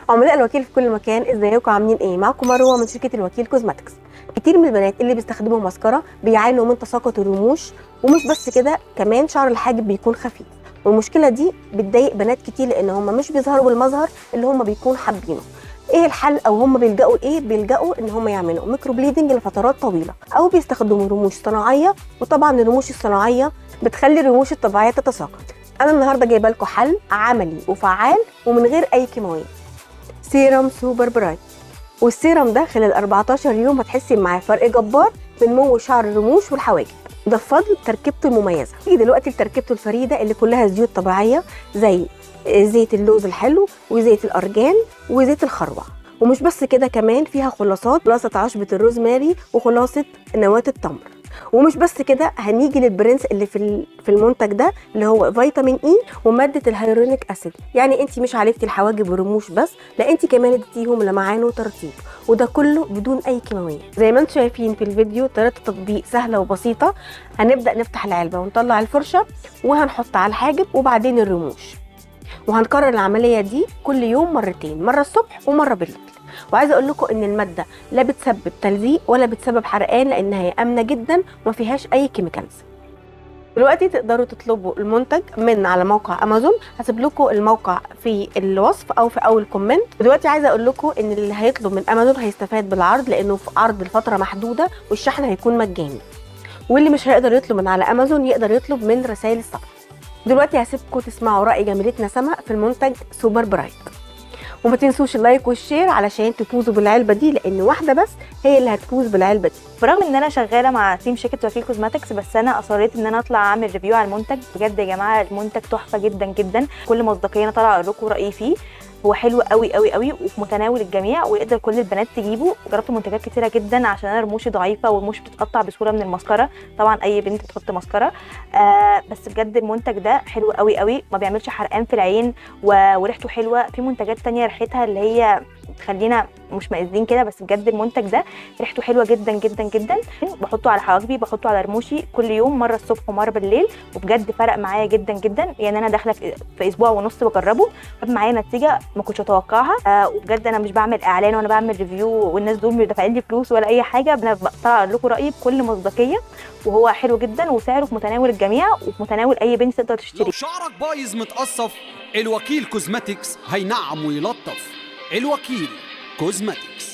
عملاء الوكيل في كل مكان، ازيكم عاملين ايه؟ معاكم مروه من شركه الوكيل كوزماتكس. كتير من البنات اللي بيستخدموا ماسكارا بيعانوا من تساقط الرموش، ومش بس كده، كمان شعر الحاجب بيكون خفيف، والمشكله دي بتضايق بنات كتير لان هم مش بيظهروا بالمظهر اللي هم بيكونوا حابينه. ايه الحل؟ او هم بيلجأوا لايه؟ بيلجأوا ان هم يعملوا ميكرو بليدنج لفترات طويله، او بيستخدموا رموش صناعيه، وطبعا الرموش الصناعيه بتخلي الرموش الطبيعيه تتساقط. انا النهارده جايبه لكم حل عملي وفعال ومن غير اي كيماويات، سيرم سوبر برايت. والسيرم ده خلال 14 يوم هتحسي معاه فرق جبار في نمو شعر الرموش والحواجب، ده بفضل تركيبته المميزه. نيجي دلوقتي لتركيبته الفريده اللي كلها زيوت طبيعيه، زي زيت اللوز الحلو وزيت الارجان وزيت الخروع. ومش بس كده، كمان فيها خلاصه عشبه الروزماري وخلاصه نواه التمر. ومش بس كده، هنيجي للبرنس اللي في المنتج ده، اللي هو فيتامين اي وماده الهيالورونيك اسيد. يعني انت مش عالجتي الحواجب والرموش بس، لا انت كمان اديتيهم لمعان وترطيب، وده كله بدون اي كيماويات. زي ما انتم شايفين في الفيديو، طريقه التطبيق سهله وبسيطه. هنبدا نفتح العلبه ونطلع الفرشه وهنحط على الحاجب وبعدين الرموش، وهنكرر العمليه دي كل يوم مرتين، مره الصبح ومره بالليل. وعايزه اقول لكم ان الماده لا بتسبب تلزيق ولا بتسبب حرقان، لانها هي امنه جدا وما فيهاش اي كيميكالز. دلوقتي تقدروا تطلبوا المنتج من على موقع امازون، هسيب لكم الموقع في الوصف او في اول كومنت. ودلوقتي عايزه اقول لكم ان اللي هيطلب من امازون هيستفاد بالعرض، لانه في عرض لفتره محدوده والشحن هيكون مجاني. واللي مش هيقدر يطلب من على امازون يقدر يطلب من رسائل الصفحه. دلوقتي هسيبكم تسمعوا راي جميلتنا سما في المنتج سوبر برايت، وما تنسوش اللايك والشير علشان تفوزوا بالعلبه دي، لان واحده بس هي اللي هتفوز بالعلبه دي. برغم ان انا شغاله مع تيم شركه وكيل كوزماتكس، بس انا اصريت ان انا اطلع اعمل ريفيو على المنتج. بجد يا جماعه المنتج تحفه جدا جدا، كل مصداقيه انا طالعه اقول لكم رايي فيه. هو حلو قوي قوي قوي وفي متناول الجميع، ويقدر كل البنات تجيبه. جربت منتجات كتيره جدا عشان انا رموشي ضعيفه والرموش بتتقطع بسهوله من الماسكارا. طبعا اي بنت بتحط ماسكارا، بس بجد المنتج ده حلو قوي قوي، ما بيعملش حرقان في العين وريحته حلوه. في منتجات تانية ريحتها اللي هي تخلينا مش مائزين كده، بس بجد المنتج ده ريحته حلوه جدا جدا جدا. بحطه على حواجبي، بحطه على رموشي كل يوم، مره الصبح ومره بالليل، وبجد فرق معايا جدا جدا. يعني انا داخله في اسبوع ونص بجربه، جاب معايا نتيجه ما كنتش اتوقعها. وبجد انا مش بعمل اعلان وانا بعمل ريفيو والناس دول مش دافعين لي فلوس ولا اي حاجه، انا بقطع اقول لكم رايي بكل مصداقيه. وهو حلو جدا وسعره في متناول الجميع وفي متناول اي بنت تقدر تشتريه. لو شعرك بايظ متقصف، الوكيل كوزماتكس هينعم ويلطف. الوكيل كوزماتكس.